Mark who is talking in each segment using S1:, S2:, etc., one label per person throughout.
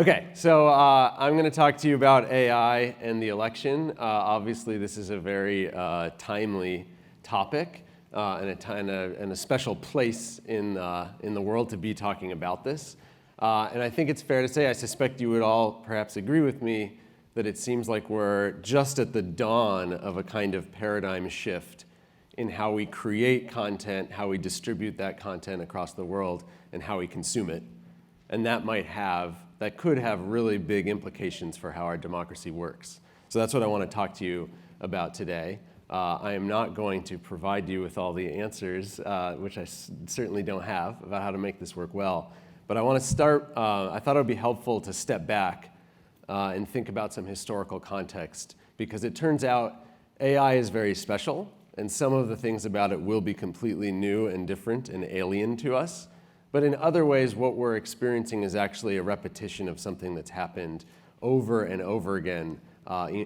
S1: Okay, so I'm going to talk to you about AI and the election. Obviously, this is a very timely topic and a special place in the world to be talking about this. And I think it's fair to say, I suspect you would all perhaps agree with me, that it seems like we're just at the dawn of a kind of paradigm shift in how we create content, how we distribute that content across the world, and how we consume it. And that could have really big implications for how our democracy works. So that's what I want to talk to you about today. I am not going to provide you with all the answers, which I certainly don't have, about how to make this work well. But I want to start, I thought it would be helpful to step back and think about some historical context, because it turns out AI is very special, and some of the things about it will be completely new and different and alien to us. But in other ways, what we're experiencing is actually a repetition of something that's happened over and over again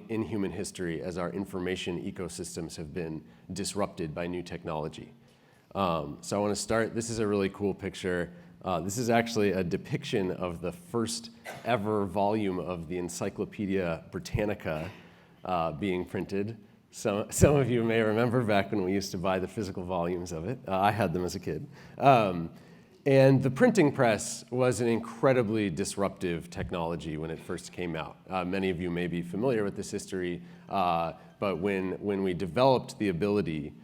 S1: in human history as our information ecosystems have been disrupted by new technology. So I want to start, this is a really cool picture. This is actually a depiction of the first ever volume of the Encyclopedia Britannica being printed. Some of you may remember back when we used to buy the physical volumes of it. I had them as a kid. And the printing press was an incredibly disruptive technology when it first came out. Many of you may be familiar with this history, but when we developed the ability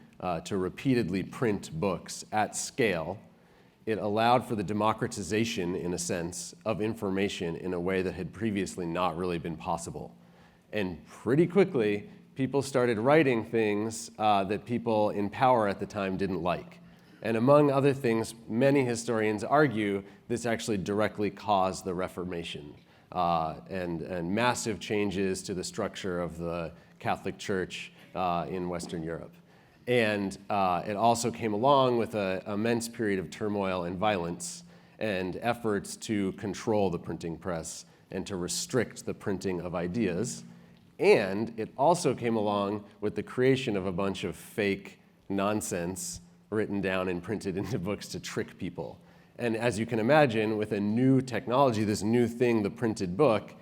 S1: to repeatedly print books at scale, it allowed for the democratization, in a sense, of information in a way that had previously not really been possible. And pretty quickly, people started writing things that people in power at the time didn't like. And among other things, many historians argue this actually directly caused the Reformation and massive changes to the structure of the Catholic Church in Western Europe. And it also came along with an immense period of turmoil and violence and efforts to control the printing press and to restrict the printing of ideas. And it also came along with the creation of a bunch of fake nonsense written down and printed into books to trick people. And as you can imagine, with a new technology, this new thing, the printed book,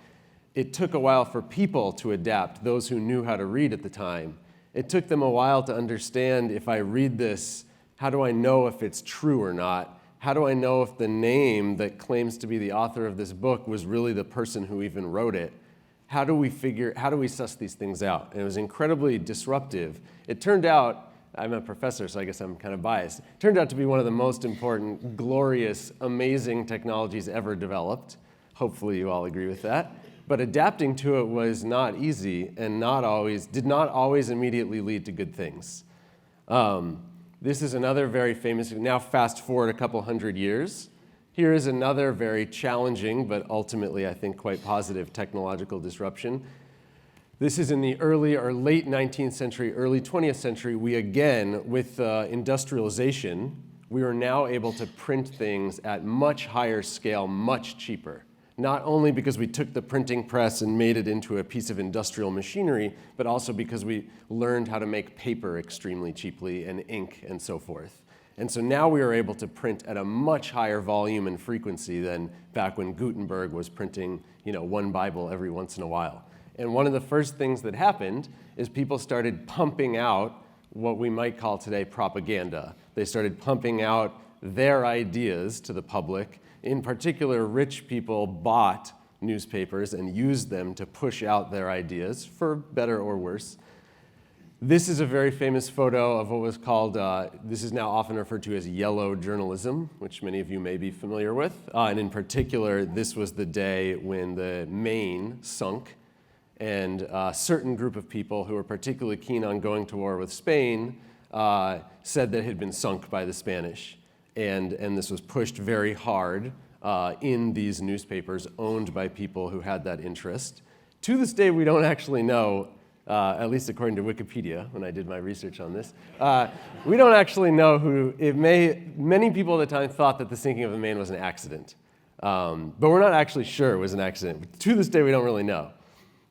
S1: it took a while for people to adapt, those who knew how to read at the time. It took them a while to understand, if I read this, how do I know if it's true or not? How do I know if the name that claims to be the author of this book was really the person who even wrote it? How do we suss these things out? And it was incredibly disruptive. It turned out, I'm a professor, so I guess I'm kind of biased. It turned out to be one of the most important, glorious, amazing technologies ever developed. Hopefully you all agree with that. But adapting to it was not easy and did not always immediately lead to good things. This is another very famous, now fast forward a couple hundred years. Here is another very challenging, but ultimately I think quite positive technological disruption. This is in the early or late 19th century, early 20th century. We again, with industrialization, we are now able to print things at much higher scale, much cheaper. Not only because we took the printing press and made it into a piece of industrial machinery, but also because we learned how to make paper extremely cheaply and ink and so forth. And so now we are able to print at a much higher volume and frequency than back when Gutenberg was printing, one Bible every once in a while. And one of the first things that happened is people started pumping out what we might call today propaganda. They started pumping out their ideas to the public. In particular, rich people bought newspapers and used them to push out their ideas, for better or worse. This is a very famous photo of what was called, this is now often referred to as yellow journalism, which many of you may be familiar with. And in particular, this was the day when the Maine sunk. And a certain group of people who were particularly keen on going to war with Spain said that it had been sunk by the Spanish. And this was pushed very hard in these newspapers owned by people who had that interest. To this day, we don't actually know, at least according to Wikipedia, when I did my research on this, we don't actually know who. Many people at the time thought that the sinking of the Maine was an accident. But we're not actually sure it was an accident. To this day, we don't really know.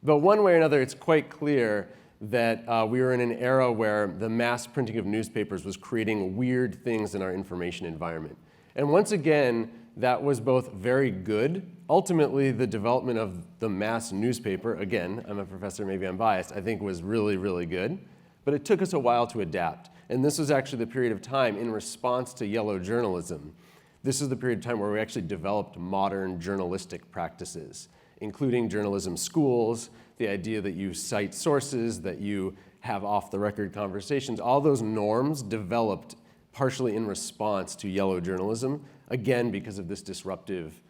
S1: But one way or another, it's quite clear that we were in an era where the mass printing of newspapers was creating weird things in our information environment. And once again, that was both very good. Ultimately, the development of the mass newspaper, again, I'm a professor, maybe I'm biased, I think was really, really good. But it took us a while to adapt. And this was actually the period of time in response to yellow journalism. This is the period of time where we actually developed modern journalistic practices, including journalism schools, the idea that you cite sources, that you have off-the-record conversations. All those norms developed partially in response to yellow journalism, again, because of this disruptive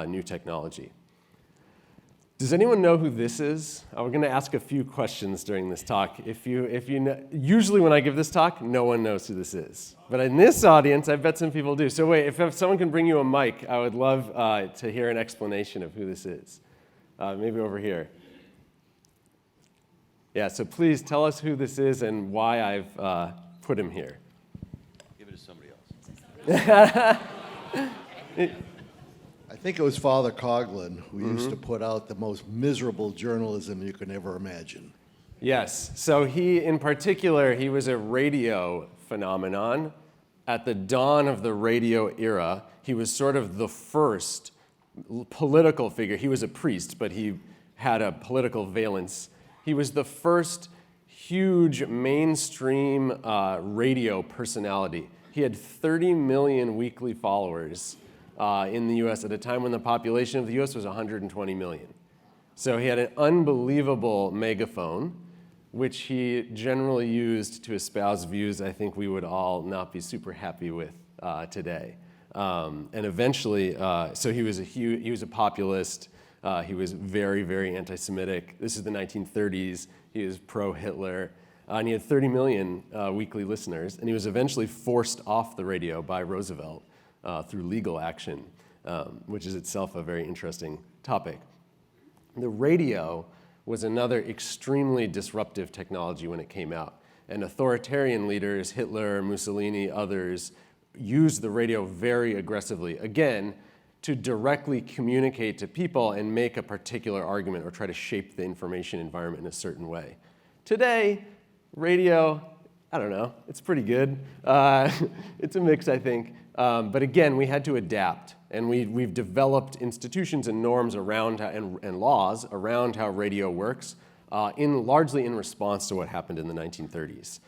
S1: new technology. Does anyone know who this is? We're going to ask a few questions during this talk. Usually when I give this talk, no one knows who this is. But in this audience, I bet some people do. So wait, if someone can bring you a mic, I would love to hear an explanation of who this is. Maybe over here. Yeah, so please tell us who this is and why I've put him here.
S2: Give it to somebody else.
S3: I think it was Father Coughlin who used to put out the most miserable journalism you can ever imagine.
S1: Yes, so in particular, he was a radio phenomenon. At the dawn of the radio era, he was sort of the first political figure. He was a priest, but he had a political valence. He was the first huge mainstream radio personality. He had 30 million weekly followers in the US at a time when the population of the US was 120 million. So he had an unbelievable megaphone, which he generally used to espouse views I think we would all not be super happy with today. And eventually, so he was a populist. He was very, very anti-Semitic. This is the 1930s. He was pro-Hitler. And he had 30 million weekly listeners. And he was eventually forced off the radio by Roosevelt through legal action, which is itself a very interesting topic. The radio was another extremely disruptive technology when it came out. And authoritarian leaders, Hitler, Mussolini, others, used the radio very aggressively, again, to directly communicate to people and make a particular argument or try to shape the information environment in a certain way. Today, radio, I don't know, it's pretty good. It's a mix, I think. But again, we had to adapt, and we've developed institutions and norms around and laws around how radio works, largely in response to what happened in the 1930s.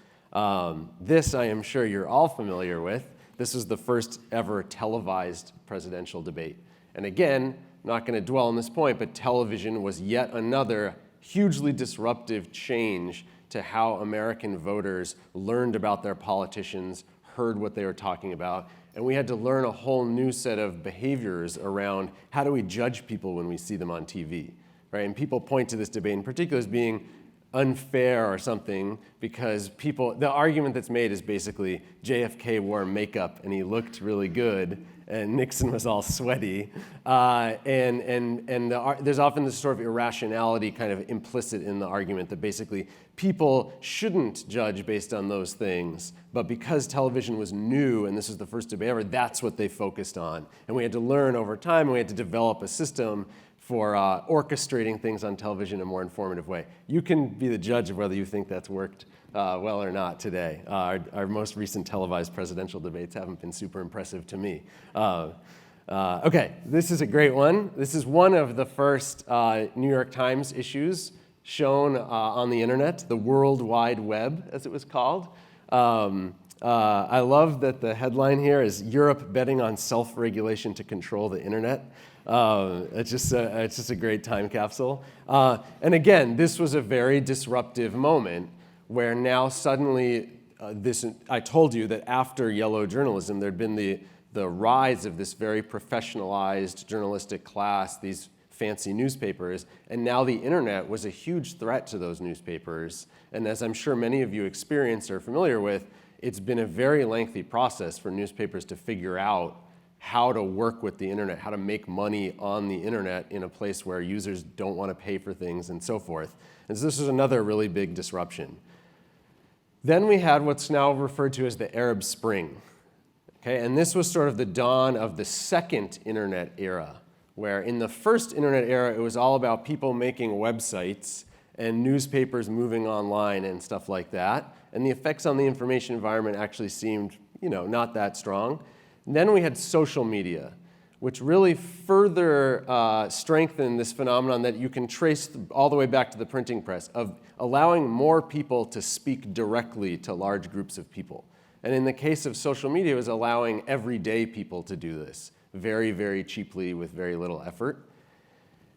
S1: This, I am sure you're all familiar with. This was the first ever televised presidential debate. And again, not going to dwell on this point, but television was yet another hugely disruptive change to how American voters learned about their politicians, heard what they were talking about, and we had to learn a whole new set of behaviors around how do we judge people when we see them on TV, right? And people point to this debate in particular as being unfair or something because the argument that's made is basically JFK wore makeup and he looked really good and Nixon was all sweaty. There's often this sort of irrationality kind of implicit in the argument that basically people shouldn't judge based on those things, but because television was new and this was the first debate ever, that's what they focused on. And we had to learn over time, and we had to develop a system for orchestrating things on television in a more informative way. You can be the judge of whether you think that's worked well or not today. Our most recent televised presidential debates haven't been super impressive to me. Okay, this is a great one. This is one of the first New York Times issues shown on the internet, the World Wide Web, as it was called. I love that the headline here is Europe betting on self-regulation to control the internet. It's just a great time capsule. And again, this was a very disruptive moment where now suddenly I told you that after yellow journalism, there'd been the rise of this very professionalized journalistic class, these fancy newspapers, and now the internet was a huge threat to those newspapers. And as I'm sure many of you experienced or are familiar with, it's been a very lengthy process for newspapers to figure out how to work with the internet, how to make money on the internet in a place where users don't want to pay for things and so forth. And so this was another really big disruption. Then we had what's now referred to as the Arab Spring. Okay, and this was sort of the dawn of the second internet era, where in the first internet era, it was all about people making websites and newspapers moving online and stuff like that. And the effects on the information environment actually seemed, not that strong. And then we had social media, which really further strengthened this phenomenon that you can trace all the way back to the printing press of allowing more people to speak directly to large groups of people. And in the case of social media, it was allowing everyday people to do this very, very cheaply with very little effort.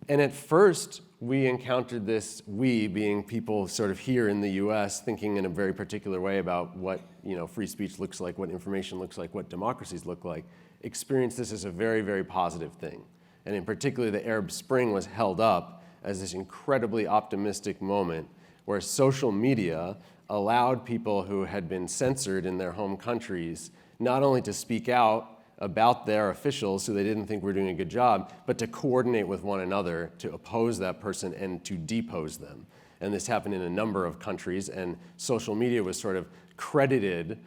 S1: And at first, we encountered this, we being people sort of here in the US, thinking in a very particular way about what free speech looks like, what information looks like, what democracies look like, experienced this as a very, very positive thing. And in particular, the Arab Spring was held up as this incredibly optimistic moment where social media allowed people who had been censored in their home countries not only to speak out about their officials who they didn't think were doing a good job, but to coordinate with one another to oppose that person and to depose them. And this happened in a number of countries, and social media was sort of credited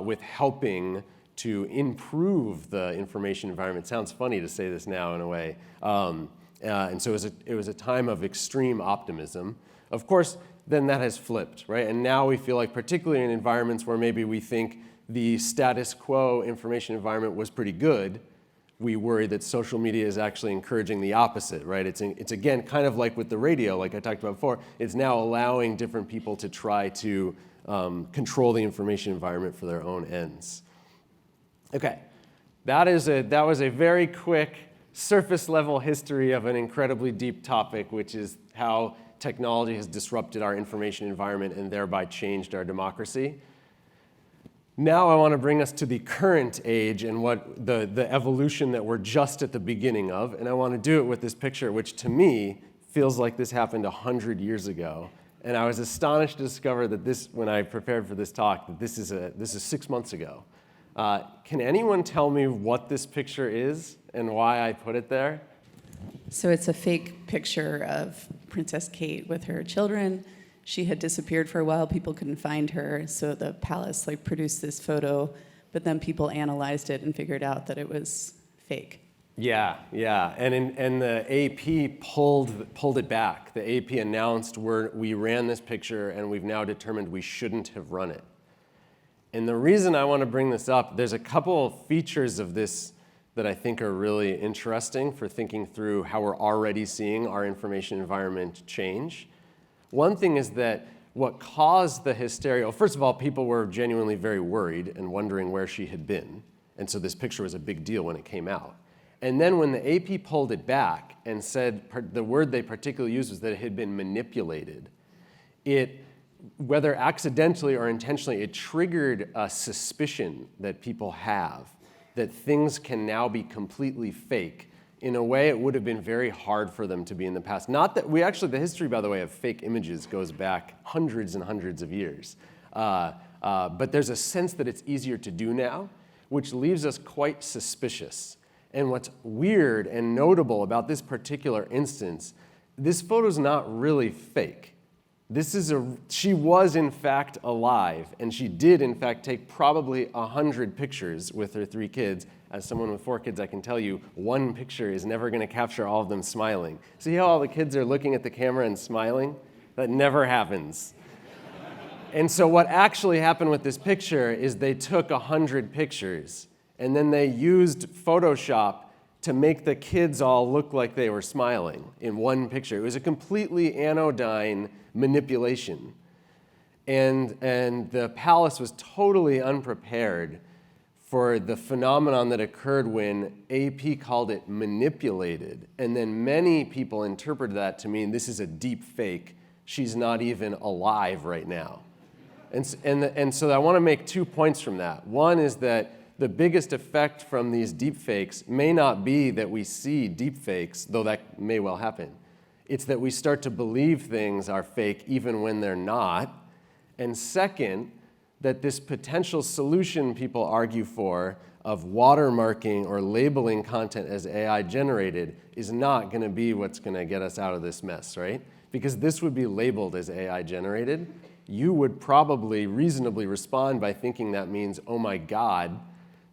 S1: with helping to improve the information environment. It sounds funny to say this now in a way. And so it was a time of extreme optimism. Of course, then that has flipped, right? And now we feel like, particularly in environments where maybe we think the status quo information environment was pretty good, we worry that social media is actually encouraging the opposite, right? It's again, kind of like with the radio, like I talked about before, it's now allowing different people to try to control the information environment for their own ends. Okay, that was a very quick surface level history of an incredibly deep topic, which is how technology has disrupted our information environment and thereby changed our democracy. Now I want to bring us to the current age and what the evolution that we're just at the beginning of, and I want to do it with this picture, which to me feels like this happened 100 years ago. And I was astonished to discover that this, when I prepared for this talk, that this is 6 months ago. Can anyone tell me what this picture is and why I put it there?
S4: So it's a fake picture of Princess Kate with her children. She had disappeared for a while. People couldn't find her, so the palace produced this photo, but then people analyzed it and figured out that it was fake.
S1: Yeah. And the AP pulled it back. The AP announced we ran this picture and we've now determined we shouldn't have run it. And the reason I want to bring this up, there's a couple of features of this that I think are really interesting for thinking through how we're already seeing our information environment change. One thing is that what caused the hysteria, well, first of all, people were genuinely very worried and wondering where she had been. And so this picture was a big deal when it came out. And then when the AP pulled it back and said, the word they particularly used was that it had been manipulated, whether accidentally or intentionally, it triggered a suspicion that people have that things can now be completely fake in a way it would have been very hard for them to be in the past. Not that the history, by the way, of fake images goes back hundreds and hundreds of years. But there's a sense that it's easier to do now, which leaves us quite suspicious. And what's weird and notable about this particular instance, this photo's not really fake. She was in fact alive, and she did in fact take probably 100 pictures with her 3 kids. As someone with 4 kids, I can tell you, one picture is never going to capture all of them smiling. See how all the kids are looking at the camera and smiling? That never happens. And so what actually happened with this picture is they took 100 pictures, and then they used Photoshop to make the kids all look like they were smiling in one picture. It was a completely anodyne manipulation. And the palace was totally unprepared for the phenomenon that occurred when AP called it manipulated. And then many people interpreted that to mean this is a deep fake. She's not even alive right now. And so I want to make 2 points from that. One is that the biggest effect from these deepfakes may not be that we see deepfakes, though that may well happen. It's that we start to believe things are fake even when they're not. And second, that this potential solution people argue for of watermarking or labeling content as AI generated is not going to be what's going to get us out of this mess, right? Because this would be labeled as AI generated. You would probably reasonably respond by thinking that means, oh my God,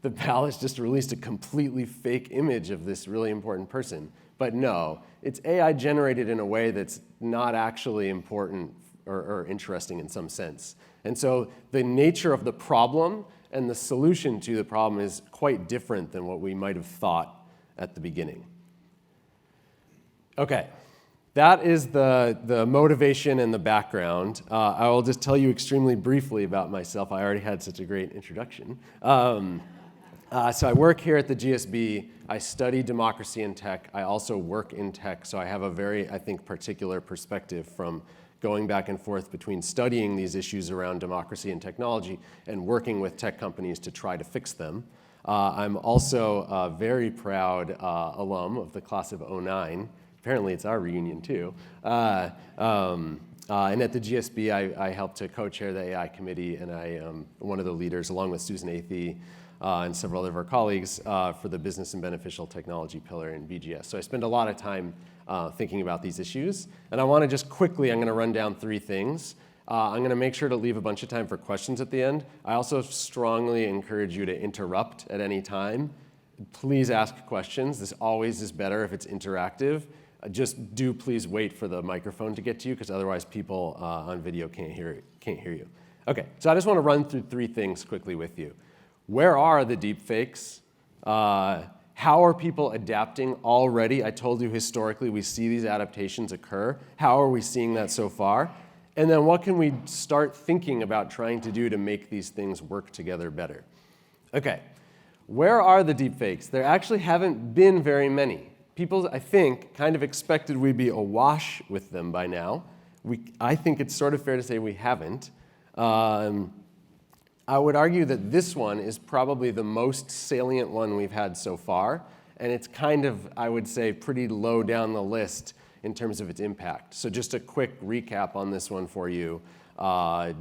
S1: the palace just released a completely fake image of this really important person. But no, it's AI generated in a way that's not actually important or interesting in some sense. And so the nature of the problem and the solution to the problem is quite different than what we might have thought at the beginning. Okay, that is the motivation and the background. I will just tell you extremely briefly about myself. I already had such a great introduction. So I work here at the GSB. I study democracy in tech. I also work in tech, so I have a very, I think, particular perspective from going back and forth between studying these issues around democracy and technology and working with tech companies to try to fix them. I'm also a very proud alum of the class of '09. Apparently it's our reunion too. And at the GSB, I helped to co-chair the AI committee, and I am one of the leaders, along with Susan Athey and several of our colleagues, for the business and beneficial technology pillar in BGS. So I spend a lot of time thinking about these issues. And I want to just quickly, I'm going to run down 3 things. I'm going to make sure to leave a bunch of time for questions at the end. I also strongly encourage you to interrupt at any time. Please ask questions. This always is better if it's interactive. Just do please wait for the microphone to get to you, because otherwise people on video can't hear you. Okay, so I just want to run through 3 things quickly with you. Where are the deepfakes? How are people adapting already? I told you historically we see these adaptations occur. How are we seeing that so far? And then what can we start thinking about trying to do to make these things work together better? Okay, where are the deepfakes? There actually haven't been very many. People, I think, kind of expected we'd be awash with them by now. I think it's sort of fair to say we haven't. I would argue that this one is probably the most salient one we've had so far, and it's kind of, I would say, pretty low down the list in terms of its impact. So just a quick recap on this one for you.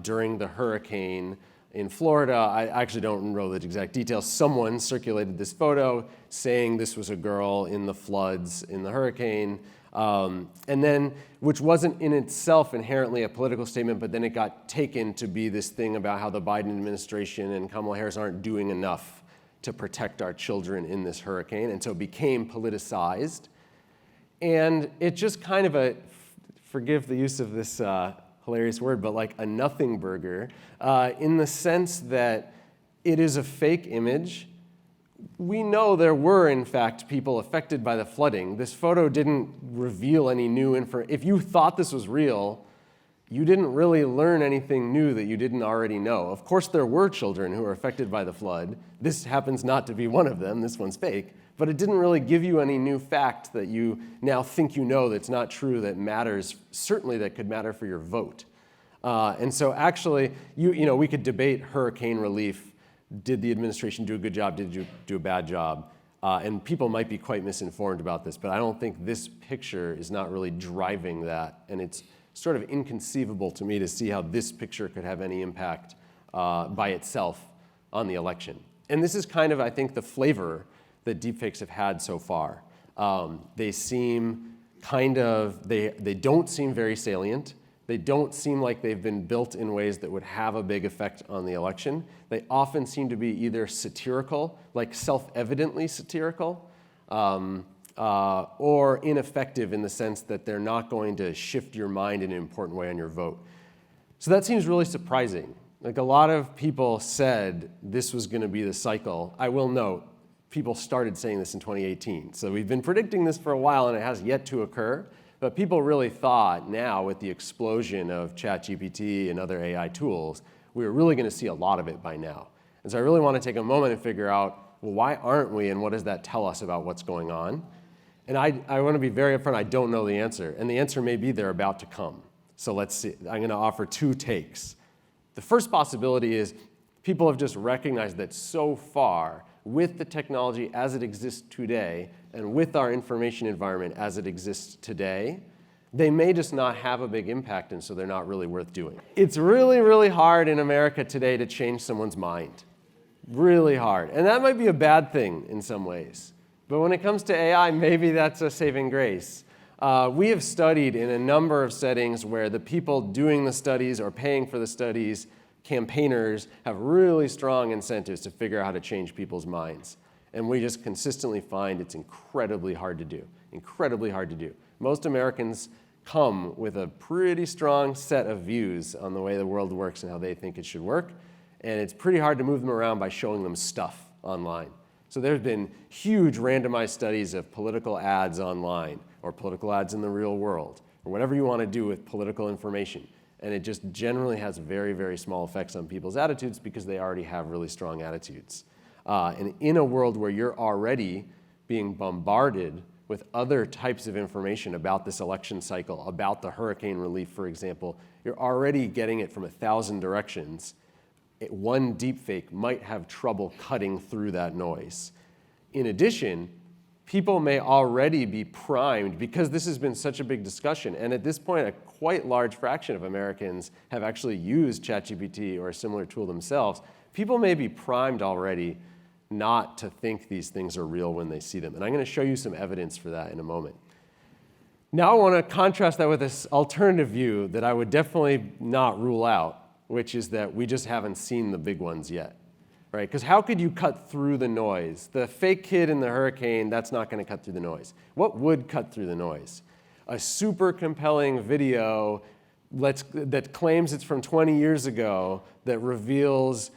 S1: During the hurricane in Florida, I actually don't know the exact details, someone circulated this photo saying this was a girl in the floods in the hurricane, and then, which wasn't in itself inherently a political statement, but then it got taken to be this thing about how the Biden administration and Kamala Harris aren't doing enough to protect our children in this hurricane, and so it became politicized. And it just kind of forgive the use of this hilarious word, but like a nothing burger, in the sense that it is a fake image. We know there were, in fact, people affected by the flooding. This photo didn't reveal any new information. If you thought this was real, you didn't really learn anything new that you didn't already know. Of course, there were children who were affected by the flood. This happens not to be one of them. This one's fake. But it didn't really give you any new fact that you now think you know that's not true, that matters, certainly that could matter for your vote. And so actually, we could debate hurricane relief. Did the administration do a good job? Did you do a bad job? And people might be quite misinformed about this, but I don't think this picture is not really driving that. And it's sort of inconceivable to me to see how this picture could have any impact by itself on the election. And this is kind of, I think, the flavor that deepfakes have had so far. They seem they don't seem very salient. They don't seem like they've been built in ways that would have a big effect on the election. They often seem to be either satirical, like self-evidently satirical, or ineffective in the sense that they're not going to shift your mind in an important way on your vote. So that seems really surprising. Like, a lot of people said this was going to be the cycle. I will note, people started saying this in 2018. So we've been predicting this for a while, and it has yet to occur. But people really thought now, with the explosion of ChatGPT and other AI tools, we were really going to see a lot of it by now. And so I really want to take a moment and figure out, well, why aren't we, and what does that tell us about what's going on? And I want to be very upfront, I don't know the answer. And the answer may be they're about to come. So let's see. I'm going to offer 2 takes. The first possibility is people have just recognized that so far, with the technology as it exists today, and with our information environment as it exists today, they may just not have a big impact, and so they're not really worth doing. It's really, really hard in America today to change someone's mind. Really hard. And that might be a bad thing in some ways. But when it comes to AI, maybe that's a saving grace. We have studied in a number of settings where the people doing the studies or paying for the studies, campaigners, have really strong incentives to figure out how to change people's minds. And we just consistently find it's incredibly hard to do. Incredibly hard to do. Most Americans come with a pretty strong set of views on the way the world works and how they think it should work. And it's pretty hard to move them around by showing them stuff online. So there's been huge randomized studies of political ads online or political ads in the real world or whatever you want to do with political information. And it just generally has very, very small effects on people's attitudes because they already have really strong attitudes. And in a world where you're already being bombarded with other types of information about this election cycle, about the hurricane relief, for example, you're already getting it from 1,000 directions. One deepfake might have trouble cutting through that noise. In addition, people may already be primed, because this has been such a big discussion, and at this point, a quite large fraction of Americans have actually used ChatGPT or a similar tool themselves. People may be primed already not to think these things are real when they see them. And I'm going to show you some evidence for that in a moment. Now I want to contrast that with this alternative view that I would definitely not rule out, which is that we just haven't seen the big ones yet, right? Because how could you cut through the noise? The fake kid in the hurricane, that's not going to cut through the noise. What would cut through the noise? A super compelling video that claims it's from 20 years ago, that reveals,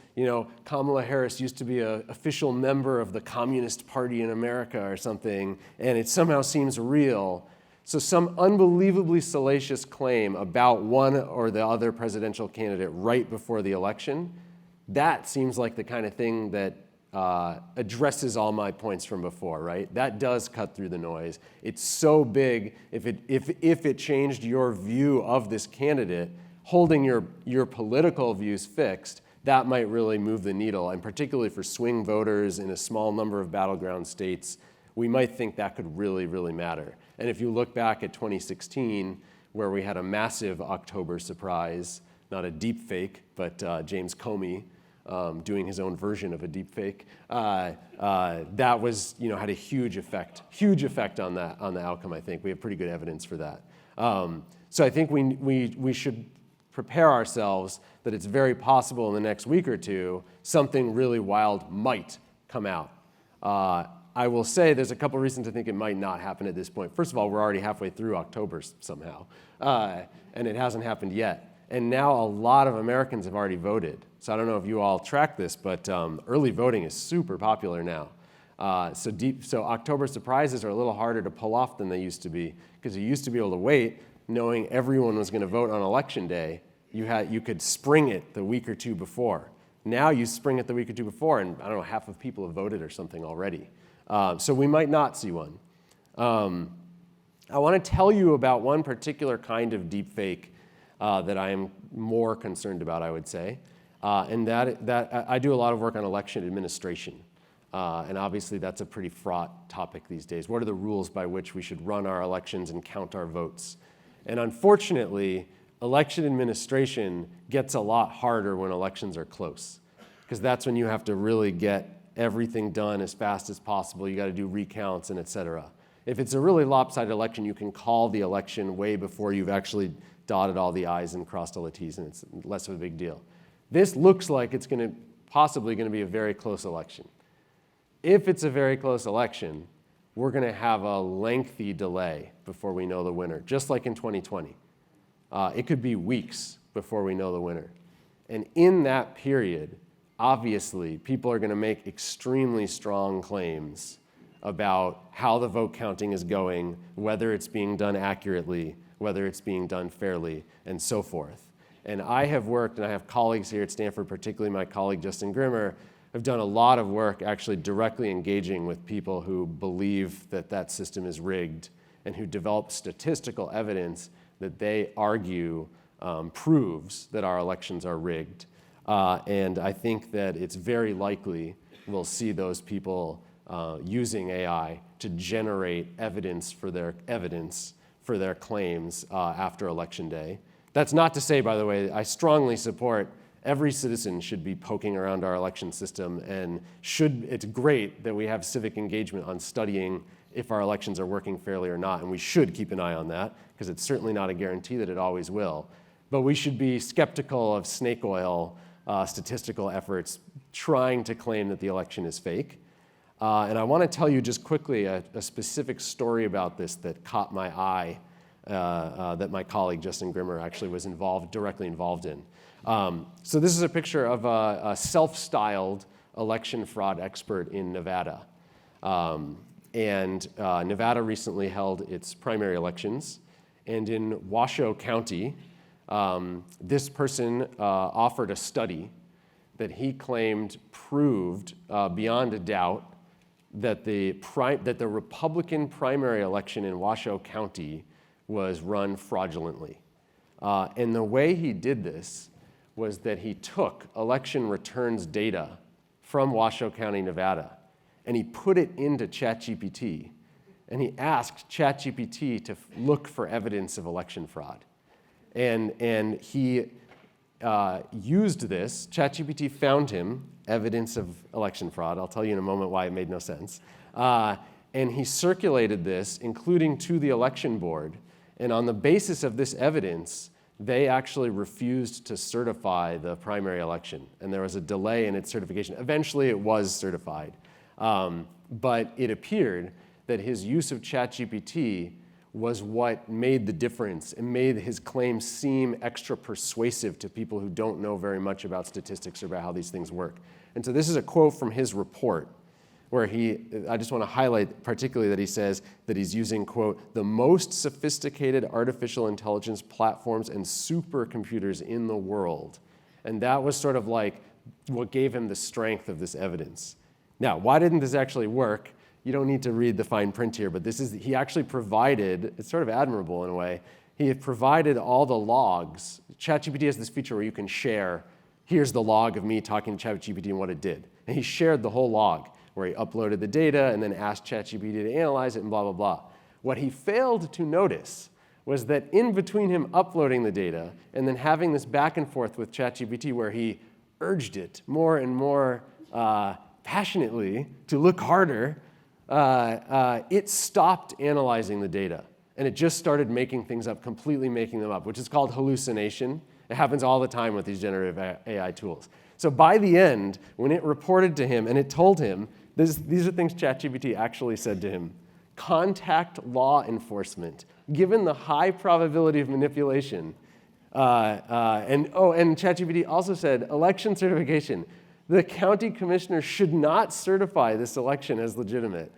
S1: Kamala Harris used to be an official member of the Communist Party in America or something, and it somehow seems real. So some unbelievably salacious claim about one or the other presidential candidate right before the election, that seems like the kind of thing that addresses all my points from before, right? That does cut through the noise. It's so big, if it changed your view of this candidate, holding your political views fixed, that might really move the needle. And particularly for swing voters in a small number of battleground states, we might think that could really, really matter. And if you look back at 2016, where we had a massive October surprise, not a deep fake, but James Comey doing his own version of a deep fake, that was, had a huge effect on the outcome, I think. We have pretty good evidence for that. So I think we should prepare ourselves that it's very possible in the next week or two, something really wild might come out. I will say there's a couple reasons to think it might not happen at this point. First of all, we're already halfway through October somehow, and it hasn't happened yet. And now a lot of Americans have already voted. So I don't know if you all track this, but early voting is super popular now. So October surprises are a little harder to pull off than they used to be, because you used to be able to wait, knowing everyone was going to vote on election day. You could spring it the week or two before. Now you spring it the week or two before, and I don't know, half of people have voted or something already. So we might not see one. I want to tell you about one particular kind of deepfake that I am more concerned about, I would say. And that I do a lot of work on election administration. And obviously that's a pretty fraught topic these days. What are the rules by which we should run our elections and count our votes? And unfortunately, election administration gets a lot harder when elections are close, because that's when you have to really get everything done as fast as possible. You got to do recounts and et cetera. If it's a really lopsided election, you can call the election way before you've actually dotted all the I's and crossed all the T's, and it's less of a big deal. This looks like it's possibly going to be a very close election. If it's a very close election, we're going to have a lengthy delay before we know the winner, just like in 2020. It could be weeks before we know the winner. And in that period, obviously, people are going to make extremely strong claims about how the vote counting is going, whether it's being done accurately, whether it's being done fairly, and so forth. And I have worked, and I have colleagues here at Stanford, particularly my colleague Justin Grimmer, have done a lot of work actually directly engaging with people who believe that that system is rigged and who develop statistical evidence that they argue proves that our elections are rigged. And I think that it's very likely we'll see those people using AI to generate evidence for their claims after Election Day. That's not to say, by the way, I strongly support every citizen should be poking around our election system, and it's great that we have civic engagement on studying if our elections are working fairly or not, and we should keep an eye on that, because it's certainly not a guarantee that it always will. But we should be skeptical of snake oil statistical efforts trying to claim that the election is fake. And I want to tell you just quickly a specific story about this that caught my eye, that my colleague Justin Grimmer actually was directly involved in. So this is a picture of a self-styled election fraud expert in Nevada. Nevada recently held its primary elections. And in Washoe County, this person offered a study that he claimed proved beyond a doubt that the Republican primary election in Washoe County was run fraudulently. And the way he did this was that he took election returns data from Washoe County, Nevada, and he put it into ChatGPT, and he asked ChatGPT to look for evidence of election fraud. And he used this. ChatGPT found him evidence of election fraud. I'll tell you in a moment why it made no sense. And he circulated this, including to the election board. And on the basis of this evidence, they actually refused to certify the primary election. And there was a delay in its certification. Eventually, it was certified. But it appeared that his use of ChatGPT was what made the difference and made his claims seem extra persuasive to people who don't know very much about statistics or about how these things work. And so this is a quote from his report where I just want to highlight particularly that he says that he's using, quote, the most sophisticated artificial intelligence platforms and supercomputers in the world. And that was sort of like what gave him the strength of this evidence. Now, why didn't this actually work? You don't need to read the fine print here, but he actually provided, it's sort of admirable in a way, he had provided all the logs. ChatGPT has this feature where you can share, here's the log of me talking to ChatGPT and what it did. And he shared the whole log, where he uploaded the data and then asked ChatGPT to analyze it and blah, blah, blah. What he failed to notice was that in between him uploading the data and then having this back and forth with ChatGPT where he urged it more and more passionately to look harder, it stopped analyzing the data. And it just started making things up, completely making them up, which is called hallucination. It happens all the time with these generative AI tools. So by the end, when it reported to him and it told him, these are things ChatGPT actually said to him, contact law enforcement. Given the high probability of manipulation, and ChatGPT also said election certification. The county commissioner should not certify this election as legitimate.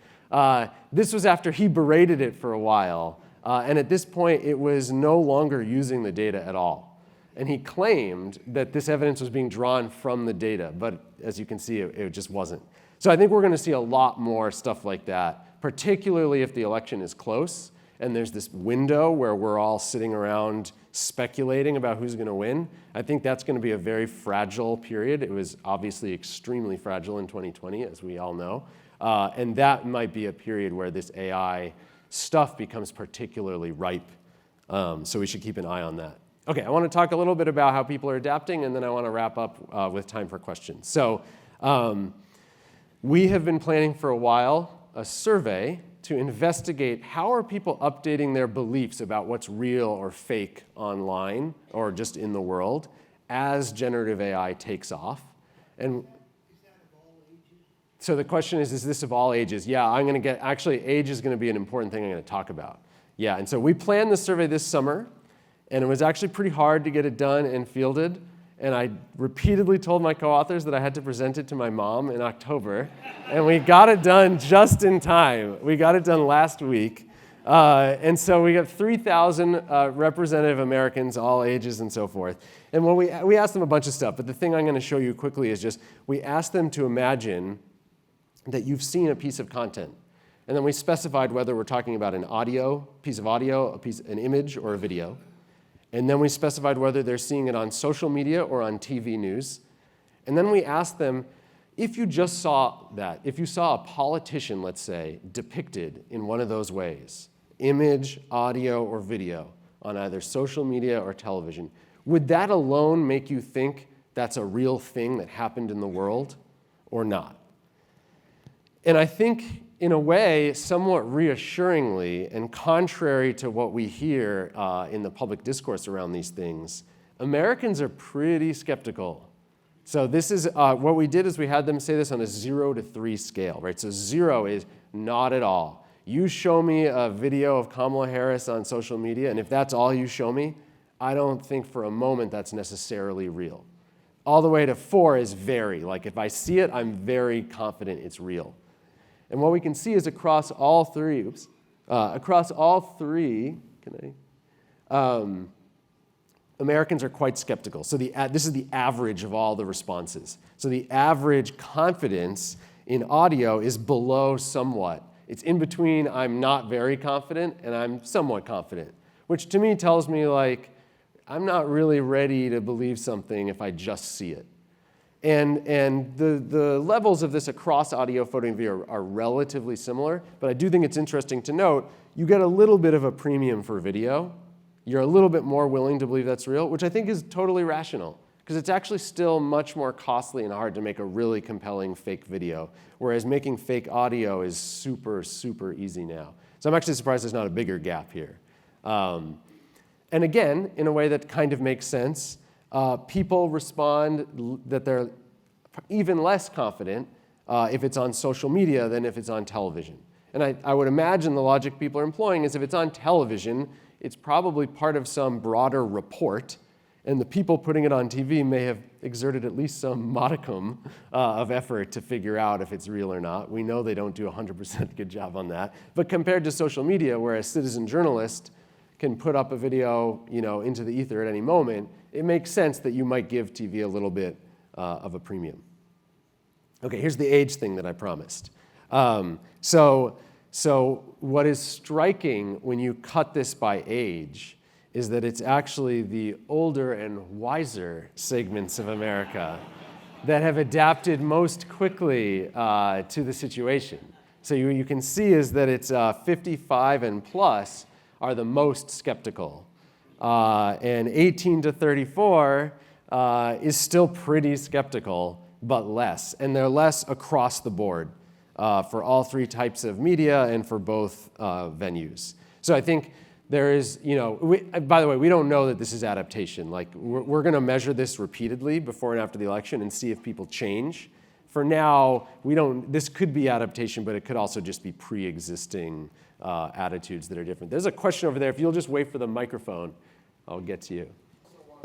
S1: This was after he berated it for a while, and at this point, it was no longer using the data at all. And he claimed that this evidence was being drawn from the data, but as you can see, it just wasn't. So I think we're going to see a lot more stuff like that, particularly if the election is close, and there's this window where we're all sitting around speculating about who's going to win. I think that's going to be a very fragile period. It was obviously extremely fragile in 2020, as we all know. And that might be a period where this AI stuff becomes particularly ripe. So we should keep an eye on that. Okay, I want to talk a little bit about how people are adapting, and then I want to wrap up with time for questions. So we have been planning for a while a survey to investigate how are people updating their beliefs about what's real or fake online or just in the world as generative AI takes off. And so the question is this of all ages? Yeah, actually age is going to be an important thing I'm going to talk about. Yeah, and so we planned the survey this summer, and it was actually pretty hard to get it done and fielded. And I repeatedly told my co-authors that I had to present it to my mom in October. And we got it done just in time. We got it done last week. And so we got 3,000 representative Americans, all ages and so forth. And when we asked them a bunch of stuff, but the thing I'm going to show you quickly is just we asked them to imagine that you've seen a piece of content. And then we specified whether we're talking about an audio, piece of audio, an image, or a video. And then we specified whether they're seeing it on social media or on TV news. And then we asked them, if you just saw that, if you saw a politician, let's say, depicted in one of those ways, image, audio, or video, on either social media or television, would that alone make you think that's a real thing that happened in the world or not? And I think, in a way, somewhat reassuringly, and contrary to what we hear in the public discourse around these things, Americans are pretty skeptical. So this is, what we did is we had them say this on a 0 to 3 scale, right? So 0 is not at all. You show me a video of Kamala Harris on social media, and if that's all you show me, I don't think for a moment that's necessarily real. all the way to 4 is very. Like if I see it, I'm very confident it's real. And what we can see is across all three, Americans are quite skeptical. So this is the average of all the responses. So the average confidence in audio is below somewhat. It's in between I'm not very confident and I'm somewhat confident, which to me tells me like I'm not really ready to believe something if I just see it. And the levels of this across audio, photo, and video are relatively similar, but I do think it's interesting to note you get a little bit of a premium for video. You're a little bit more willing to believe that's real, which I think is totally rational, because it's actually still much more costly and hard to make a really compelling fake video, whereas making fake audio is super, super easy now. So I'm actually surprised there's not a bigger gap here. And again, in a way that kind of makes sense, people respond that they're even less confident if it's on social media than if it's on television. And I would imagine the logic people are employing is if it's on television, it's probably part of some broader report, and the people putting it on TV may have exerted at least some modicum of effort to figure out if it's real or not. We know they don't do a 100% good job on that. But compared to social media, where a citizen journalist can put up a video, into the ether at any moment, it makes sense that you might give TV a little bit of a premium. Okay, here's the age thing that I promised. So what is striking when you cut this by age is that it's actually the older and wiser segments of America that have adapted most quickly to the situation. So you can see is that it's 55 and plus are the most skeptical. And 18 to 34 is still pretty skeptical, but less. And they're less across the board for all three types of media and for both venues. So I think there is, by the way, we don't know that this is adaptation. Like, we're going to measure this repeatedly before and after the election and see if people change. For now, this could be adaptation, but it could also just be pre-existing attitudes that are different. There's a question over there. If you'll just wait for the microphone, I'll get to you.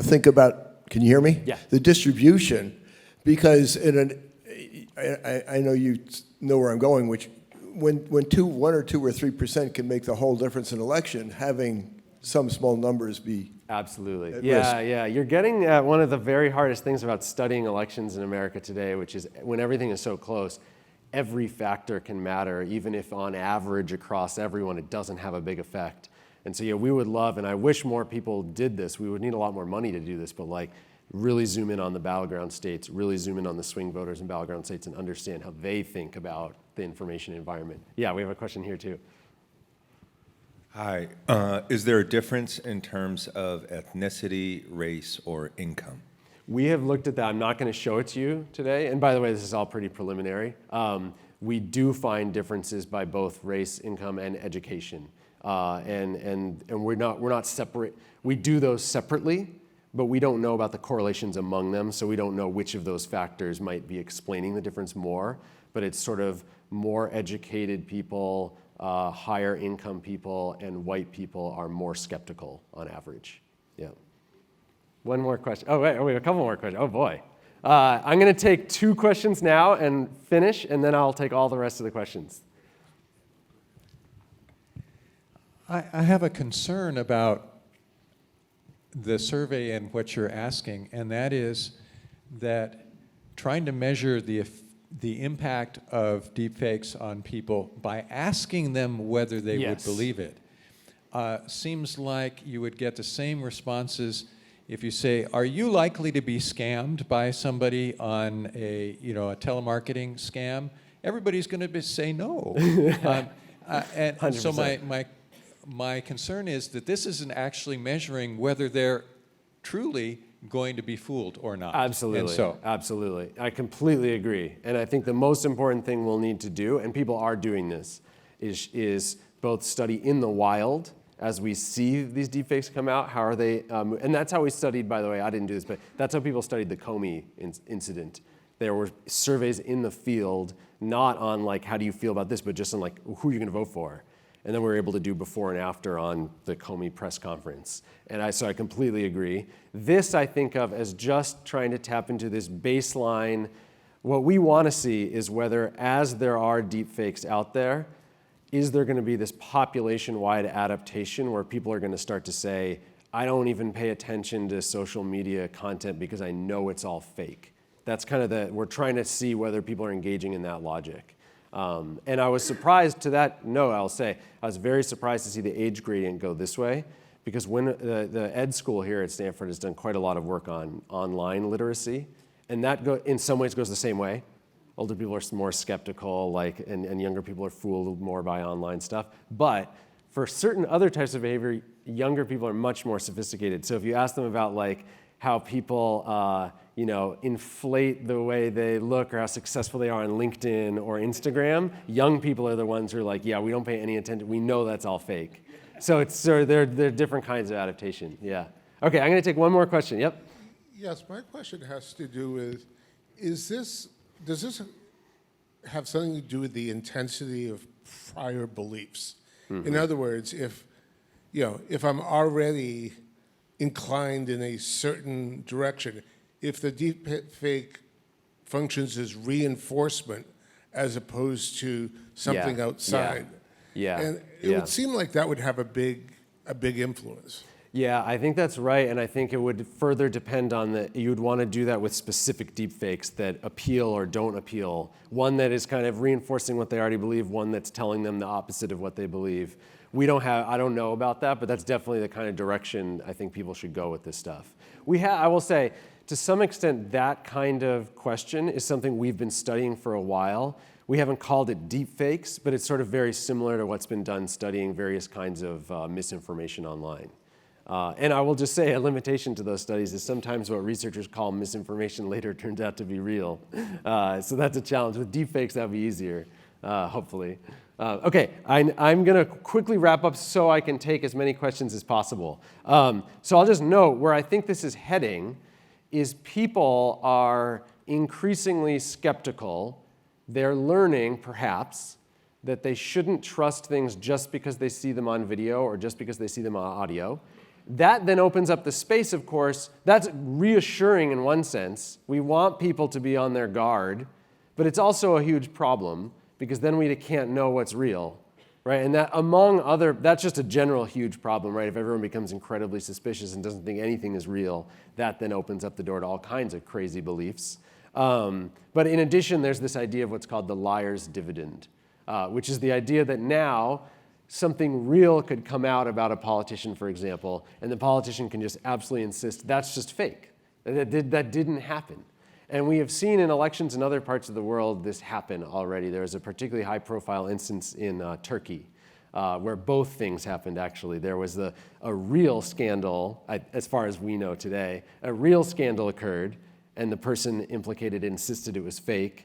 S5: Think about, can you hear me?
S1: Yeah.
S5: The distribution, because I know you know where I'm going, which when 1 or 2 or 3% can make the whole difference in election, having some small numbers be
S1: absolutely
S5: at risk.
S1: Yeah. You're getting at one of the very hardest things about studying elections in America today, which is when everything is so close, every factor can matter, even if on average across everyone it doesn't have a big effect. And so we would love, and I wish more people did this, we would need a lot more money to do this, but really zoom in on the battleground states, really zoom in on the swing voters in battleground states and understand how they think about the information environment. Yeah, we have a question here too.
S6: Hi. Is there a difference in terms of ethnicity, race, or income?
S1: We have looked at that. I'm not going to show it to you today. And by the way, this is all pretty preliminary. We do find differences by both race, income, and education. And we're not separate. We do those separately, but we don't know about the correlations among them, so we don't know which of those factors might be explaining the difference more. But it's sort of more educated people, higher income people, and white people are more skeptical on average. Yeah. One more question. Oh, wait, a couple more questions. Oh, boy. I'm going to take 2 questions now and finish, and then I'll take all the rest of the questions.
S7: I have a concern about the survey and what you're asking, and that is that trying to measure the impact of deepfakes on people by asking them whether they would believe it seems like you would get the same responses if you say, are you likely to be scammed by somebody on a telemarketing scam? Everybody's going to say no. And
S1: 100%.
S7: So my concern is that this isn't actually measuring whether they're truly going to be fooled or not.
S1: Absolutely. Absolutely. I completely agree. And I think the most important thing we'll need to do, and people are doing this, is both study in the wild as we see these deepfakes come out. How are they? And that's how we studied, by the way, I didn't do this, but that's how people studied the Comey incident. There were surveys in the field, not on how do you feel about this, but just on who are you going to vote for? And then we were able to do before and after on the Comey press conference. And so I completely agree. This I think of as just trying to tap into this baseline. What we want to see is whether, as there are deepfakes out there, is there going to be this population-wide adaptation where people are going to start to say, I don't even pay attention to social media content because I know it's all fake. That's kind of we're trying to see whether people are engaging in that logic. And I was surprised to that note, I'll say, I was very surprised to see the age gradient go this way, because when the ed school here at Stanford has done quite a lot of work on online literacy, and that in some ways goes the same way. Older people are more skeptical, and younger people are fooled more by online stuff. But for certain other types of behavior, younger people are much more sophisticated. So if you ask them about how people inflate the way they look or how successful they are on LinkedIn or Instagram, young people are the ones who are like, yeah, we don't pay any attention. We know that's all fake. So there are different kinds of adaptation. Yeah. Okay, I'm going to take one more question. Yep.
S8: Yes, my question has to do with, does this have something to do with the intensity of prior beliefs? Mm-hmm. In other words, if I'm already inclined in a certain direction, if the deepfake functions as reinforcement as opposed to something outside.
S1: Yeah.
S8: And it would seem like that would have a big influence.
S1: Yeah, I think that's right, and I think it would further depend on you'd want to do that with specific deepfakes that appeal or don't appeal. One that is kind of reinforcing what they already believe, one that's telling them the opposite of what they believe. I don't know about that, but that's definitely the kind of direction I think people should go with this stuff. I will say, to some extent, that kind of question is something we've been studying for a while. We haven't called it deepfakes, but it's sort of very similar to what's been done studying various kinds of misinformation online. And I will just say a limitation to those studies is sometimes what researchers call misinformation later turns out to be real. So that's a challenge. With deepfakes, that would be easier, hopefully. Okay, I'm going to quickly wrap up so I can take as many questions as possible. So I'll just note where I think this is heading is people are increasingly skeptical. They're learning, perhaps, that they shouldn't trust things just because they see them on video or just because they see them on audio. That then opens up the space, of course. That's reassuring in one sense. We want people to be on their guard, but it's also a huge problem because then we can't know what's real, right? And that, that's just a general huge problem, right? If everyone becomes incredibly suspicious and doesn't think anything is real, that then opens up the door to all kinds of crazy beliefs. But in addition, there's this idea of what's called the liar's dividend, which is the idea that now something real could come out about a politician, for example, and the politician can just absolutely insist that's just fake. That didn't happen. And we have seen in elections in other parts of the world this happen already. There was a particularly high-profile instance in Turkey where both things happened, actually. There was a real scandal, as far as we know today, a real scandal occurred, and the person implicated insisted it was fake.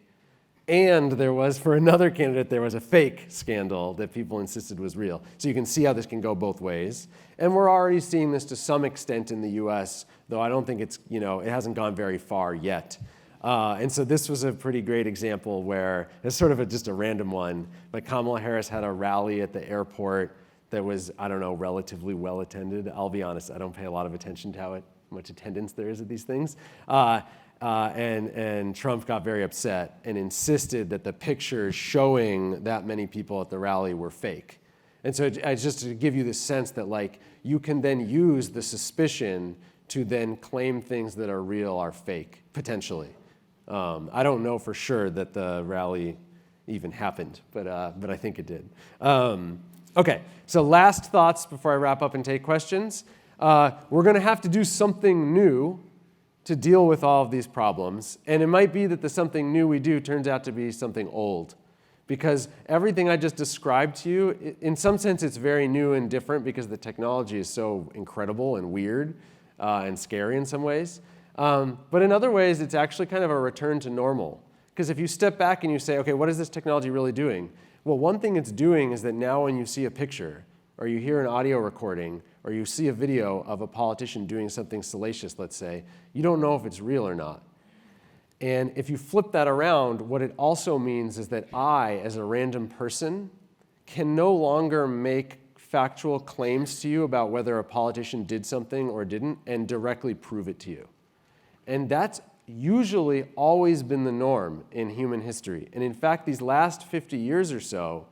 S1: And there was, for another candidate, there was a fake scandal that people insisted was real. So you can see how this can go both ways. And we're already seeing this to some extent in the US, though I don't think it hasn't gone very far yet. And so this was a pretty great example where, it's sort of just a random one, but Kamala Harris had a rally at the airport that was, relatively well attended. I'll be honest, I don't pay a lot of attention to how much attendance there is at these things. And Trump got very upset and insisted that the pictures showing that many people at the rally were fake. And so just to give you the sense that you can then use the suspicion to then claim things that are real are fake, potentially. I don't know for sure that the rally even happened, but I think it did. Okay, so last thoughts before I wrap up and take questions. We're going to have to do something new to deal with all of these problems. And it might be that the something new we do turns out to be something old. Because everything I just described to you, in some sense it's very new and different because the technology is so incredible and weird and scary in some ways. But in other ways, it's actually kind of a return to normal. Because if you step back and you say, okay, what is this technology really doing? Well, one thing it's doing is that now when you see a picture, or you hear an audio recording, or you see a video of a politician doing something salacious, let's say, you don't know if it's real or not. And if you flip that around, what it also means is that I, as a random person, can no longer make factual claims to you about whether a politician did something or didn't and directly prove it to you. And that's usually always been the norm in human history. And in fact, these last 50 years or so,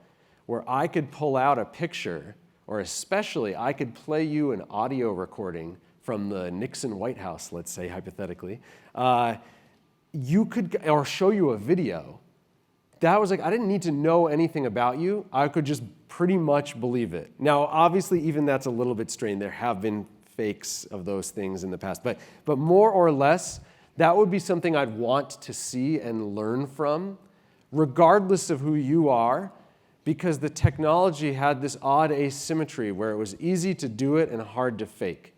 S1: where I could pull out a picture, or especially I could play you an audio recording from the Nixon White House, let's say hypothetically, you could, or show you a video. That was like, I didn't need to know anything about you. I could just pretty much believe it. Now, obviously, even that's a little bit strained. There have been fakes of those things in the past. But more or less, that would be something I'd want to see and learn from, regardless of who you are, because the technology had this odd asymmetry where it was easy to do it and hard to fake.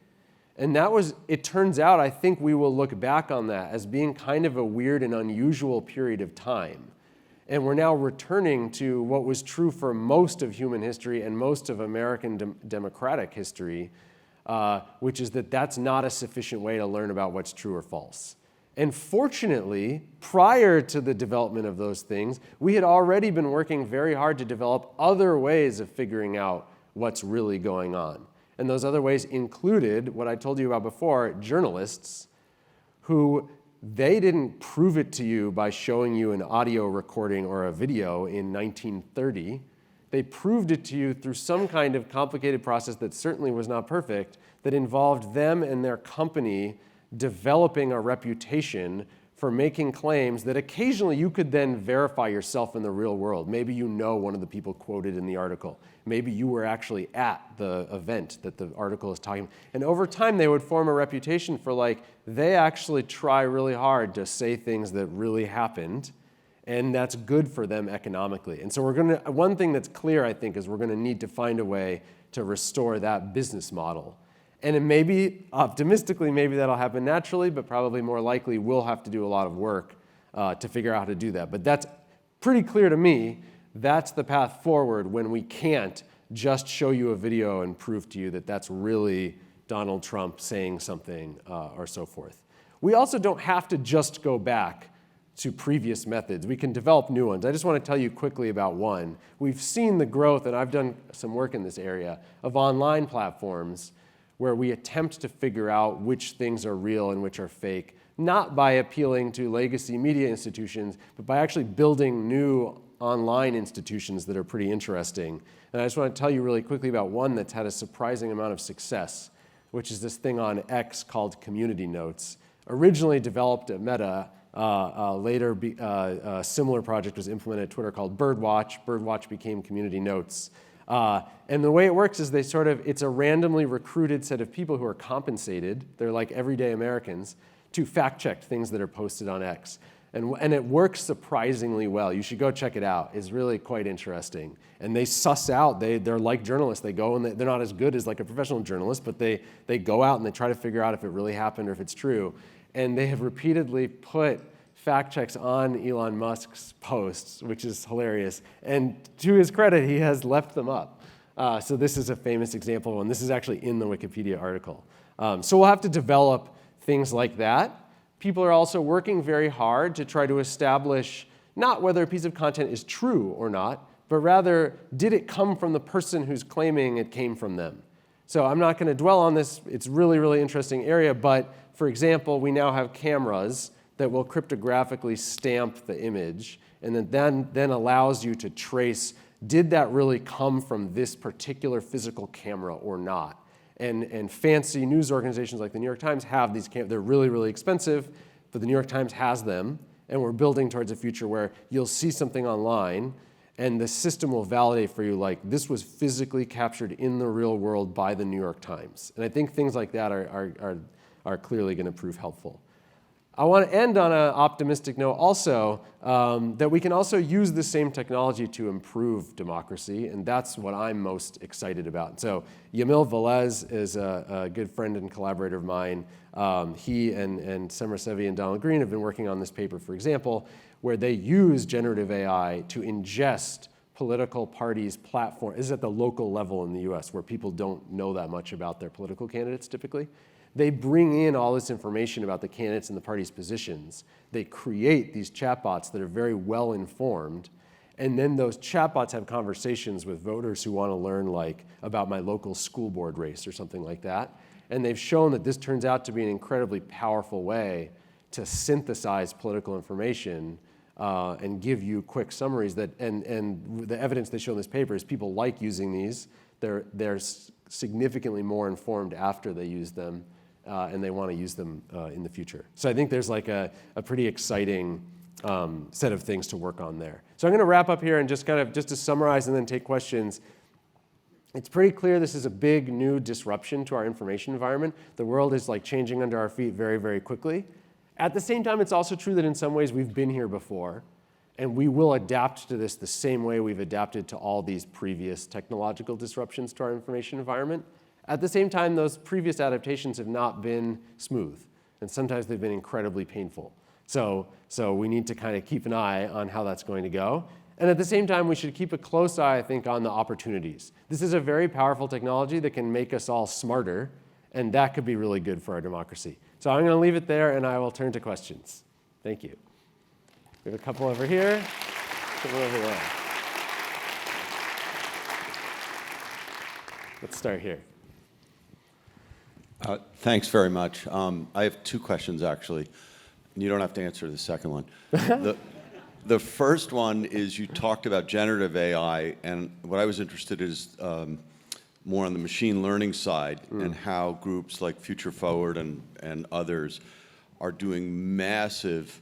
S1: And that was, it turns out, I think we will look back on that as being kind of a weird and unusual period of time. And we're now returning to what was true for most of human history and most of American democratic history, which is that that's not a sufficient way to learn about what's true or false. And fortunately, prior to the development of those things, we had already been working very hard to develop other ways of figuring out what's really going on. And those other ways included what I told you about before, journalists who they didn't prove it to you by showing you an audio recording or a video in 1930. They proved it to you through some kind of complicated process that certainly was not perfect, that involved them and their company developing a reputation for making claims that occasionally you could then verify yourself in the real world. Maybe you know one of the people quoted in the article. Maybe you were actually at the event that the article is talking about. And over time, they would form a reputation for like, they actually try really hard to say things that really happened, and that's good for them economically. And so one thing that's clear, I think, is we're gonna need to find a way to restore that business model. And it may be, optimistically, maybe that'll happen naturally, but probably more likely we'll have to do a lot of work to figure out how to do that. But that's pretty clear to me. That's the path forward when we can't just show you a video and prove to you that that's really Donald Trump saying something or so forth. We also don't have to just go back to previous methods. We can develop new ones. I just want to tell you quickly about one. We've seen the growth, and I've done some work in this area, of online platforms where we attempt to figure out which things are real and which are fake, not by appealing to legacy media institutions, but by actually building new online institutions that are pretty interesting. And I just want to tell you really quickly about one that's had a surprising amount of success, which is this thing on X called Community Notes. Originally developed at Meta, later a similar project was implemented at Twitter called Birdwatch. Birdwatch became Community Notes. And the way it works is it's a randomly recruited set of people who are compensated, they're like everyday Americans, to fact check things that are posted on X. And it works surprisingly well. You should go check it out. It's really quite interesting. And they suss out, they're like journalists. They go and they're not as good as like a professional journalist, but they go out and they try to figure out if it really happened or if it's true. And they have repeatedly put fact checks on Elon Musk's posts, which is hilarious. And to his credit, he has left them up. So this is a famous example, and this is actually in the Wikipedia article. So we'll have to develop things like that. People are also working very hard to try to establish not whether a piece of content is true or not, but rather, did it come from the person who's claiming it came from them? So I'm not going to dwell on this. It's really, really interesting area. But for example, we now have cameras that will cryptographically stamp the image and then allows you to trace, did that really come from this particular physical camera or not? And fancy news organizations like the New York Times have these cameras. They're really, really expensive, but the New York Times has them. And we're building towards a future where you'll see something online and the system will validate for you, like, this was physically captured in the real world by the New York Times. And I think things like that are clearly going to prove helpful. I want to end on an optimistic note also, that we can also use the same technology to improve democracy, and that's what I'm most excited about. So Yamil Velez is a good friend and collaborator of mine. He and Semra Sevi and Donald Green have been working on this paper, for example, where they use generative AI to ingest political parties' platform. This is at the local level in the US, where people don't know that much about their political candidates typically. They bring in all this information about the candidates and the party's positions. They create these chatbots that are very well informed, And then those chatbots have conversations with voters who want to learn like about my local school board race or something like that. And they've shown that this turns out to be an incredibly powerful way to synthesize political information and give you quick summaries that, and the evidence they show in this paper is people like using these. They're significantly more informed after they use them, and they want to use them in the future. So I think there's like a pretty exciting set of things to work on there. So I'm going to wrap up here and just to summarize and then take questions. It's pretty clear this is a big new disruption to our information environment. The world is like changing under our feet very, very quickly. At the same time, it's also true that in some ways we've been here before, and we will adapt to this the same way we've adapted to all these previous technological disruptions to our information environment. At the same time, those previous adaptations have not been smooth, and sometimes they've been incredibly painful. So we need to kind of keep an eye on how that's going to go. And at the same time, we should keep a close eye, I think, on the opportunities. This is a very powerful technology that can make us all smarter, and that could be really good for our democracy. So I'm going to leave it there, and I will turn to questions. Thank you. We have a couple over here, a couple over there. Let's start here.
S2: Thanks very much. I have two questions, actually. You don't have to answer the second one. The first one is you talked about generative AI, and what I was interested in is more on the machine learning side and how groups like Future Forward and others are doing massive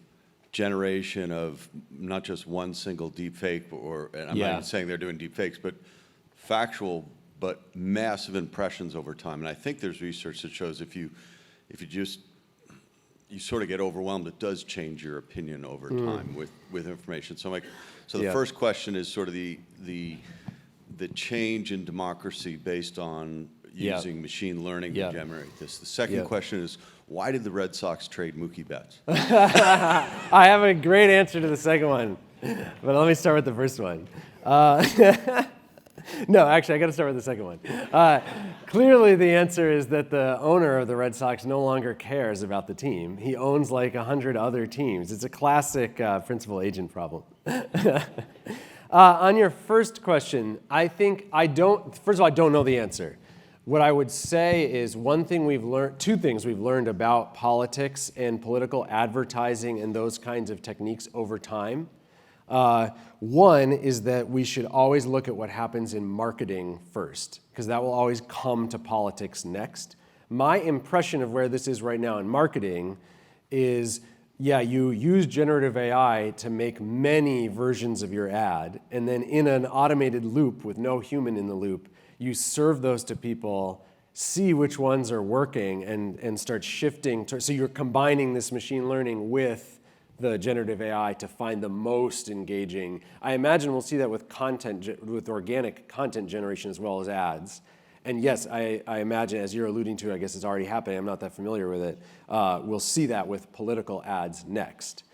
S2: generation of not just one single deepfake, and I'm not even saying they're doing deepfakes, but factual, but massive impressions over time. And I think there's research that shows if you sort of get overwhelmed, it does change your opinion over time with information. So the first question is sort of the change in democracy based on using machine learning to generate this. The second question is, why did the Red Sox trade Mookie Betts?
S1: I have a great answer to the second one, but let me start with the first one. No, actually, I got to start with the second one. Clearly, the answer is that the owner of the Red Sox no longer cares about the team. He owns like 100 other teams. It's a classic principal agent problem. On your first question, first of all, I don't know the answer. What I would say is two things we've learned about politics and political advertising and those kinds of techniques over time. One is that we should always look at what happens in marketing first, because that will always come to politics next. My impression of where this is right now in marketing is, you use generative AI to make many versions of your ad, and then in an automated loop with no human in the loop, you serve those to people, see which ones are working, and start shifting. So you're combining this machine learning with the generative AI to find the most engaging. I imagine we'll see that with with organic content generation as well as ads. And yes, I imagine, as you're alluding to, I guess it's already happening, I'm not that familiar with it, we'll see that with political ads next.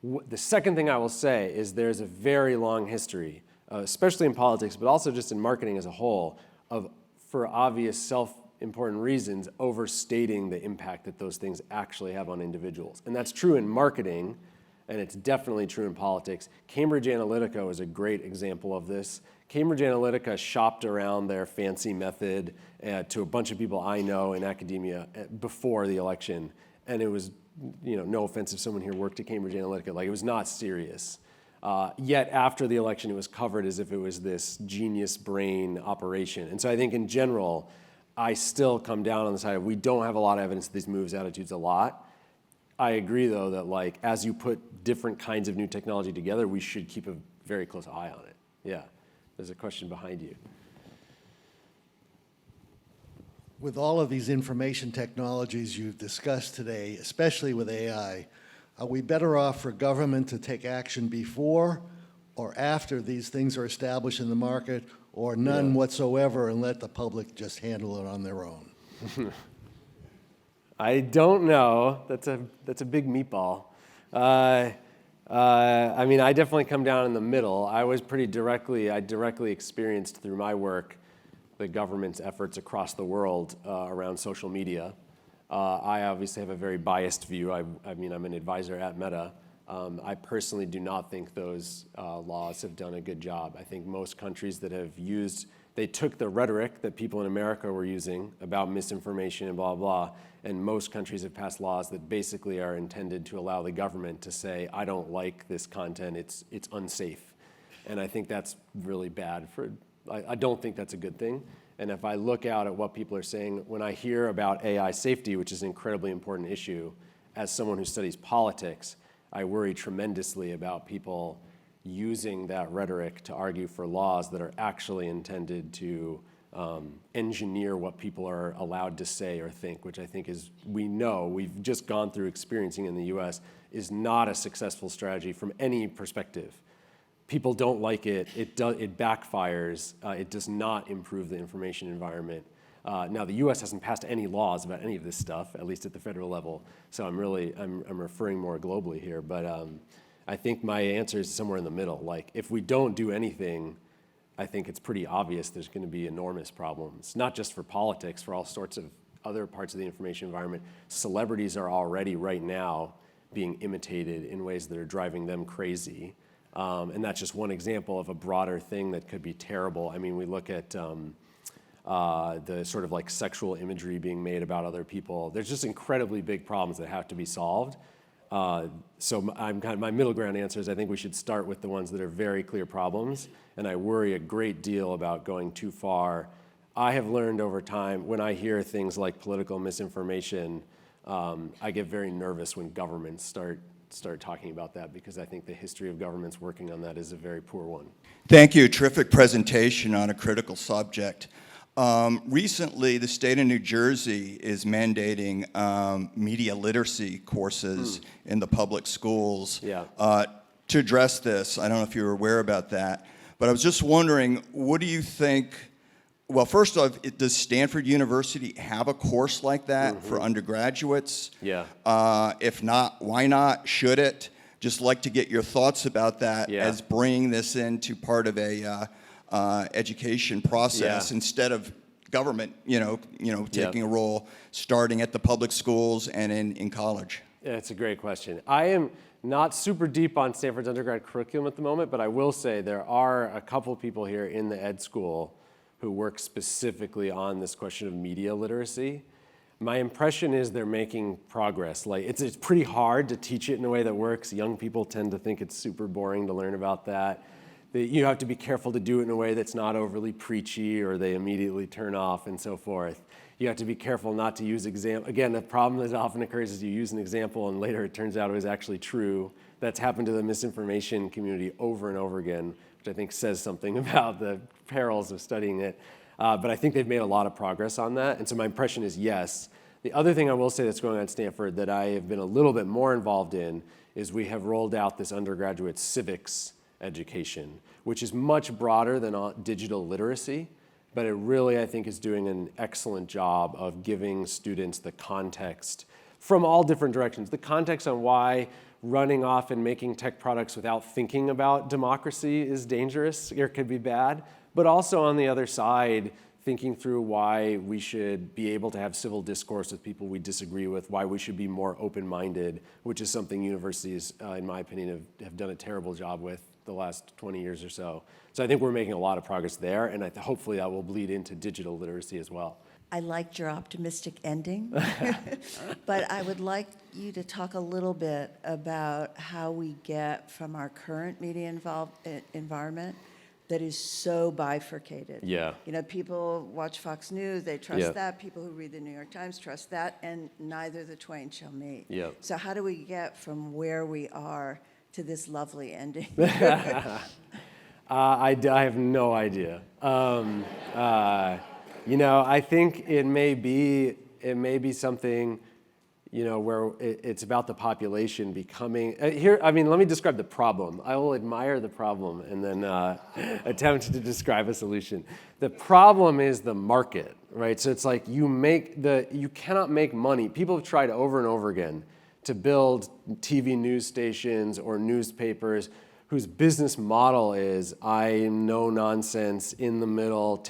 S1: The second thing I will say is there's a very long history, especially in politics, but also just in marketing as a whole, of, for obvious self-important reasons, overstating the impact that those things actually have on individuals. And that's true in marketing, and it's definitely true in politics. Cambridge Analytica is a great example of this. Cambridge Analytica shopped around their fancy method to a bunch of people I know in academia before the election, and it was, no offense if someone here worked at Cambridge Analytica, like it was not serious. Yet after the election, it was covered as if it was this genius brain operation. And so I think in general, I still come down on the side of we don't have a lot of evidence that these moves attitudes a lot. I agree, though, that as you put different kinds of new technology together, we should keep a very close eye on it. Yeah, there's a question behind you.
S3: With all of these information technologies you've discussed today, especially with AI, are we better off for government to take action before or after these things are established in the market, or none whatsoever and let the public just handle it on their own?
S1: I don't know. That's a big meatball. I definitely come down in the middle. I directly experienced through my work the government's efforts across the world around social media. I obviously have a very biased view. I'm an advisor at Meta, I personally do not think those laws have done a good job. I think most countries that have they took the rhetoric that people in America were using about misinformation and blah, blah, and most countries have passed laws that basically are intended to allow the government to say, I don't like this content, it's unsafe. And I think that's really bad I don't think that's a good thing. And if I look out at what people are saying, when I hear about AI safety, which is an incredibly important issue, as someone who studies politics, I worry tremendously about people using that rhetoric to argue for laws that are actually intended to engineer what people are allowed to say or think, which I think we've just gone through experiencing in the US, is not a successful strategy from any perspective. People don't like it, it backfires, it does not improve the information environment. Now, the US hasn't passed any laws about any of this stuff, at least at the federal level, so I'm referring more globally here, but I think my answer is somewhere in the middle. Like, if we don't do anything, I think it's pretty obvious there's going to be enormous problems, not just for politics, for all sorts of other parts of the information environment. Celebrities are already right now being imitated in ways that are driving them crazy. And that's just one example of a broader thing that could be terrible. I mean, we look at the sort of like sexual imagery being made about other people. There's just incredibly big problems that have to be solved. So my middle ground answer is I think we should start with the ones that are very clear problems, and I worry a great deal about going too far. I have learned over time, when I hear things like political misinformation, I get very nervous when governments start talking about that, because I think the history of governments working on that is a very poor one.
S9: Thank you. Terrific presentation on a critical subject. Recently, the state of New Jersey is mandating media literacy courses in the public schools to address this. I don't know if you're aware about that, but I was just wondering, what do you think? Well, first off, does Stanford University have a course like that for undergraduates?
S1: Yeah.
S9: If not, why not? Should it? Just like to get your thoughts about that as bringing this into part of a education process instead of government, taking a role starting at the public schools and in college.
S1: Yeah, it's a great question. I am not super deep on Stanford's undergrad curriculum at the moment, but I will say there are a couple people here in the ed school who work specifically on this question of media literacy. My impression is they're making progress. Like, it's pretty hard to teach it in a way that works. Young people tend to think it's super boring to learn about that. You have to be careful to do it in a way that's not overly preachy or they immediately turn off and so forth. You have to be careful not to use Again, the problem that often occurs is you use an example and later it turns out it was actually true. That's happened to the misinformation community over and over again, which I think says something about the perils of studying it. But I think they've made a lot of progress on that. And so my impression is yes. The other thing I will say that's going on at Stanford that I have been a little bit more involved in is we have rolled out this undergraduate civics education, which is much broader than digital literacy, but it really, I think, is doing an excellent job of giving students the context from all different directions. The context on why running off and making tech products without thinking about democracy is dangerous or could be bad, but also on the other side, thinking through why we should be able to have civil discourse with people we disagree with, why we should be more open-minded, which is something universities, in my opinion, have done a terrible job with the last 20 years or so. So I think we're making a lot of progress there, and hopefully that will bleed into digital literacy as well.
S10: I liked your optimistic ending, but I would like you to talk a little bit about how we get from our current media environment that is so bifurcated.
S1: Yeah.
S10: People watch Fox News, they trust that. People who read the New York Times trust that, and neither the twain shall meet.
S1: Yeah.
S10: So how do we get from where we are to this lovely ending?
S1: I have no idea. I think it may be something, where it's about the population becoming, let me describe the problem. I will admire the problem and then attempt to describe a solution. The problem is the market, right? So it's like you cannot make money. People have tried over and over again to build TV news stations or newspapers whose business model is I'm no nonsense, in the middle,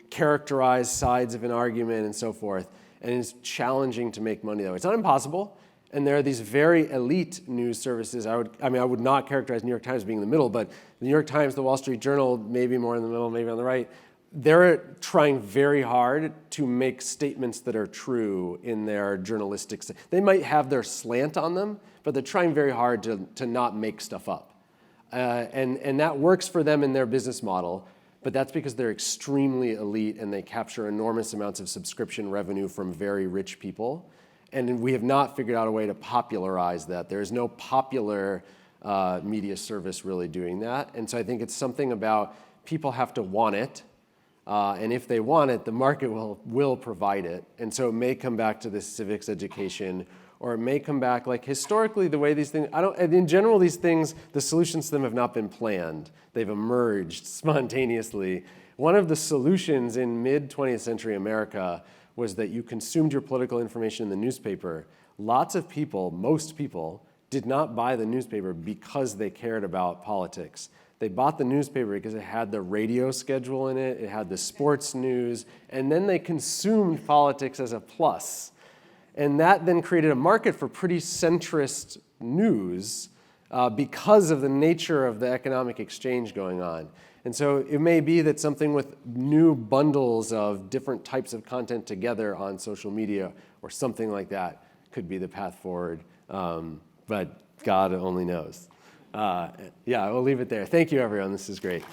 S1: characterize sides of an argument and so forth. And it's challenging to make money that way. It's not impossible, And there are these very elite news services. I would not characterize New York Times being in the middle, but the New York Times, the Wall Street Journal, maybe more in the middle, maybe on the right, they're trying very hard to make statements that are true in their journalistic. They might have their slant on them, but they're trying very hard to not make stuff up. And that works for them in their business model, but that's because they're extremely elite and they capture enormous amounts of subscription revenue from very rich people. And we have not figured out a way to popularize that. There is no popular media service really doing that. And so I think it's something about people have to want it. And if they want it, the market will provide it. And so it may come back to this civics education, or it may come back, like historically, the way these things, in general, these things, the solutions to them have not been planned. They've emerged spontaneously. One of the solutions in mid-20th century America was that you consumed your political information in the newspaper. Lots of people, most people, did not buy the newspaper because they cared about politics. They bought the newspaper because it had the radio schedule in it, it had the sports news, and then they consumed politics as a plus. And that then created a market for pretty centrist news because of the nature of the economic exchange going on. And so it may be that something with new bundles of different types of content together on social media or something like that could be the path forward. But God only knows. Yeah, we'll leave it there. Thank you, everyone. This is great.